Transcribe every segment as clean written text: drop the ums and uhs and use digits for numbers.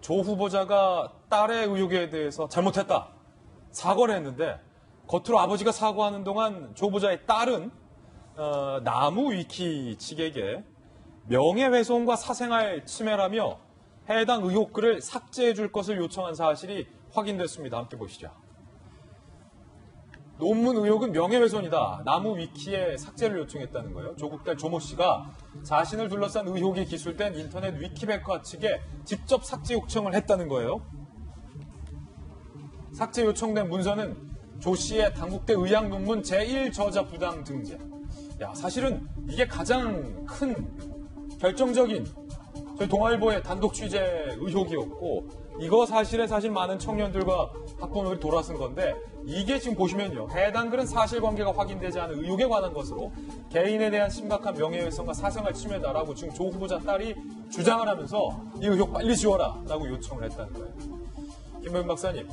조 후보자가 딸의 의혹에 대해서 잘못했다, 사과를 했는데 겉으로 아버지가 사과하는 동안 조 후보자의 딸은 나무위키 측에게 명예훼손과 사생활 침해라며 해당 의혹글을 삭제해 줄 것을 요청한 사실이 확인됐습니다. 함께 보시죠. 논문 의혹은 명예훼손이다. 나무위키에 삭제를 요청했다는 거예요. 조국 딸 조모 씨가 자신을 둘러싼 의혹이 기술된 인터넷 위키백과 측에 직접 삭제 요청을 했다는 거예요. 삭제 요청된 문서는 조 씨의 당국대 의학 논문 제1저자 부당 등재. 사실은 이게 가장 큰 결정적인 저희 동아일보의 단독 취재 의혹이었고, 이거 사실 많은 청년들과 학부모들이 돌아선 건데, 이게 지금 보시면요, 해당 글은 사실관계가 확인되지 않은 의혹에 관한 것으로 개인에 대한 심각한 명예훼손과 사생활 침해다라고 지금 조 후보자 딸이 주장을 하면서 이 의혹 빨리 지워라라고 요청을 했다는 거예요. 김병민 박사님,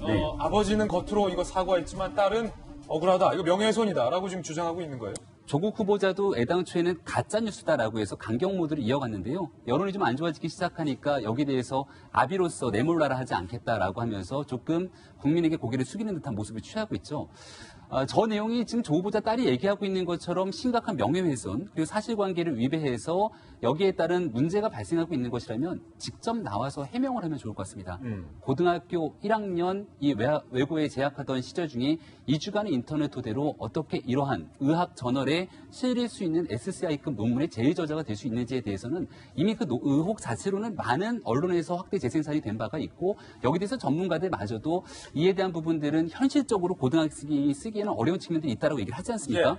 네. 아버지는 겉으로 이거 사과했지만 딸은 억울하다, 이거 명예훼손이다라고 지금 주장하고 있는 거예요. 조국 후보자도 애당초에는 가짜뉴스다라고 해서 강경 모드를 이어갔는데요. 여론이 좀 안 좋아지기 시작하니까 여기에 대해서 아비로서 내몰라라 하지 않겠다라고 하면서 조금 국민에게 고개를 숙이는 듯한 모습을 취하고 있죠. 저 내용이 지금 조 후보자 딸이 얘기하고 있는 것처럼 심각한 명예훼손 그리고 사실관계를 위배해서 여기에 따른 문제가 발생하고 있는 것이라면 직접 나와서 해명을 하면 좋을 것 같습니다. 고등학교 1학년 이 외고에 재학하던 시절 중에 2주간의 인터넷 토대로 어떻게 이러한 의학 저널에 실릴 수 있는 SCI급 논문의 제1저자가 될 수 있는지에 대해서는 이미 그 의혹 자체로는 많은 언론에서 확대 재생산이 된 바가 있고, 여기에 대해서 전문가들마저도 이에 대한 부분들은 현실적으로 고등학생이 쓰기에는 어려운 측면들이 있다고 얘기를 하지 않습니까?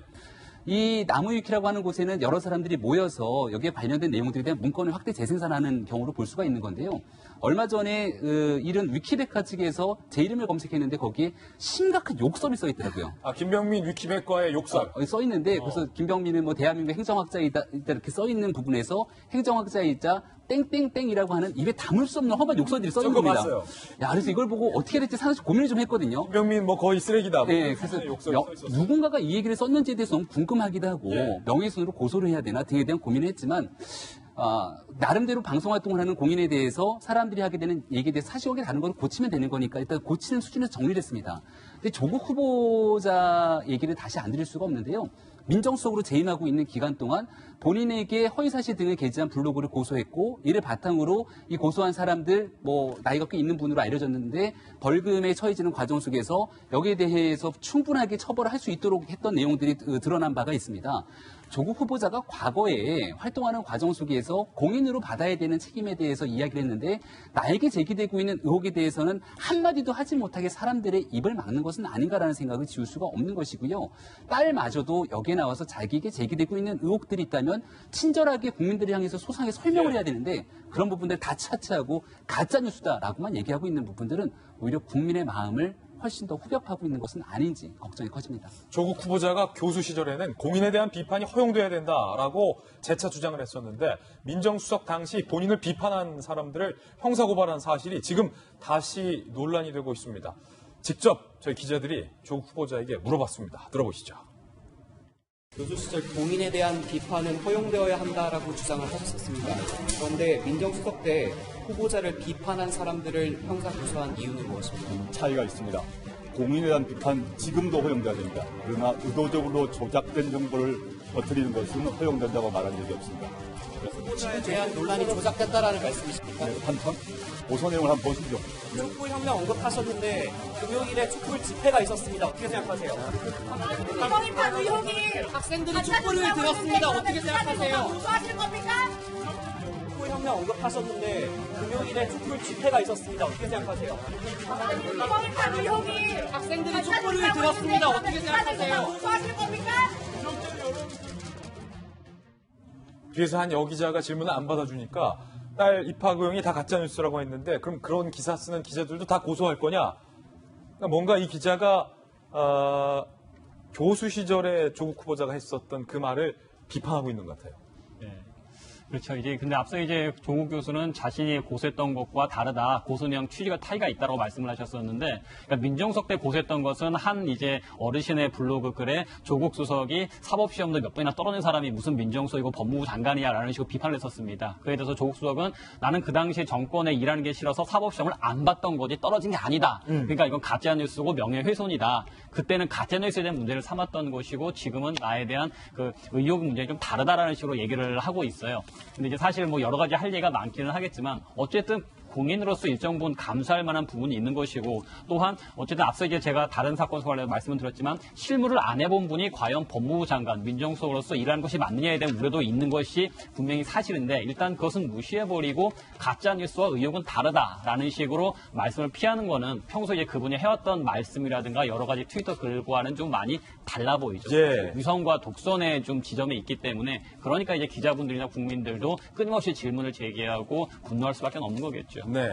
이 나무위키라고 하는 곳에는 여러 사람들이 모여서 여기에 관련된 내용들에 대한 문건을 확대 재생산하는 경우로 볼 수가 있는 건데요. 얼마 전에 이런 위키백과 측에서 제 이름을 검색했는데 거기에 심각한 욕설이 써 있더라고요. 김병민 위키백과의 욕설. 써 있는데 그래서 김병민은 뭐 대한민국 행정학자이다 이렇게 써 있는 부분에서 행정학자이자 땡땡땡이라고 하는 입에 담을 수 없는 험한 욕설들이 써 있는 겁니다. 봤어요. 그래서 이걸 보고 어떻게 될지 사실 고민을 좀 했거든요. 김병민 뭐 거의 쓰레기다. 네, 그래서 누군가가 이 얘기를 썼는지에 대해서 너무 궁금하기도 하고 명예훼손으로 고소를 해야 되나 등에 대한 고민을 했지만 나름대로 방송활동을 하는 공인에 대해서 사람들이 하게 되는 얘기에 대해서 사실관계 다른 걸 고치면 되는 거니까 일단 고치는 수준에서 정리를 했습니다. 근데 조국 후보자 얘기를 다시 안 드릴 수가 없는데요. 민정수석으로 재임하고 있는 기간 동안 본인에게 허위사실 등을 게재한 블로그를 고소했고, 이를 바탕으로 이 고소한 사람들 나이가 꽤 있는 분으로 알려졌는데 벌금에 처해지는 과정 속에서 여기에 대해서 충분하게 처벌을 할 수 있도록 했던 내용들이 드러난 바가 있습니다. 조국 후보자가 과거에 활동하는 과정 속에서 공인으로 받아야 되는 책임에 대해서 이야기를 했는데, 나에게 제기되고 있는 의혹에 대해서는 한마디도 하지 못하게 사람들의 입을 막는 것은 아닌가라는 생각을 지울 수가 없는 것이고요. 딸마저도 여기에 나와서 자기에게 제기되고 있는 의혹들이 있다면 친절하게 국민들을 향해서 소상히 설명을 해야 되는데, 그런 부분들 다 차치하고 가짜뉴스다라고만 얘기하고 있는 부분들은 오히려 국민의 마음을 훨씬 더 후벼파고 있는 것은 아닌지 걱정이 커집니다. 조국 후보자가 교수 시절에는 공인에 대한 비판이 허용돼야 된다라고 재차 주장을 했었는데, 민정수석 당시 본인을 비판한 사람들을 형사고발한 사실이 지금 다시 논란이 되고 있습니다. 직접 저희 기자들이 조국 후보자에게 물어봤습니다. 들어보시죠. 교수 시절 공인에 대한 비판은 허용되어야 한다라고 주장을 하셨었습니다. 그런데 민정수석 때 후보자를 비판한 사람들을 형사 고소한 이유는 무엇입니까? 차이가 있습니다. 공인에 대한 비판 지금도 허용돼야 됩니다. 그러나 의도적으로 조작된 정보를 퍼뜨리는 것은 허용된다고 말한 적이 없습니다. 후보자에 대한 논란이 조작됐다라는 말씀이십니까? 한참 고소 내용을 한번 보시죠. 촛불혁명 언급하셨는데 금요일에 촛불 집회가 있었습니다. 어떻게 생각하세요? 이번입한 의혹이 학생들이 촛불을 들었습니다. 어떻게 생각하세요? 고소하실 겁니까? 촛불혁명 언급하셨는데 금요일에 촛불 집회가 있었습니다. 어떻게 생각하세요? 이번입한 의혹이 학생들이 촛불을 들었습니다. 어떻게 생각하세요? 고소하실 겁니까? 뒤에서 한 여기자가 질문을 안 받아주니까 딸 입학 의혹이 다 가짜뉴스라고 했는데, 그럼 그런 기사 쓰는 기자들도 다 고소할 거냐? 그러니까 뭔가 이 기자가 교수 시절에 조국 후보자가 했었던 그 말을 비판하고 있는 것 같아요. 그렇죠. 이제 근데 앞서 이제 조국 교수는 자신이 고소했던 것과 다르다, 고소 내용 취지가 차이가 있다고 말씀을 하셨었는데, 그러니까 민정수석 때 고소했던 것은 한 이제 어르신의 블로그 글에 조국 수석이 사법시험도 몇 번이나 떨어진 사람이 무슨 민정수석이고 법무부 장관이야라는 식으로 비판을 했었습니다. 그에 대해서 조국 수석은 나는 그 당시에 정권에 일하는 게 싫어서 사법시험을 안 봤던 거지 떨어진 게 아니다. 그러니까 이건 가짜뉴스고 명예훼손이다. 그때는 가짜뉴스에 대한 문제를 삼았던 것이고 지금은 나에 대한 그 의혹 문제가 좀 다르다라는 식으로 얘기를 하고 있어요. 근데 이제 사실 뭐 여러 가지 할 얘기가 많기는 하겠지만 어쨌든 공인으로서 일정 부분 감수할 만한 부분이 있는 것이고 또한 어쨌든 앞서 이제 제가 다른 사건 관련해서 말씀을 드렸지만 실무를 안 해본 분이 과연 법무부 장관, 민정수석으로서 일하는 것이 맞느냐에 대한 우려도 있는 것이 분명히 사실인데 일단 그것은 무시해버리고 가짜뉴스와 의혹은 다르다라는 식으로 말씀을 피하는 거는 평소에 그분이 해왔던 말씀이라든가 여러 가지 트위터 글과는 좀 많이 달라 보이죠. 예. 위선과 독선의 좀 지점이 있기 때문에 그러니까 이제 기자분들이나 국민들도 끊임없이 질문을 제기하고 분노할 수밖에 없는 거겠죠. 네.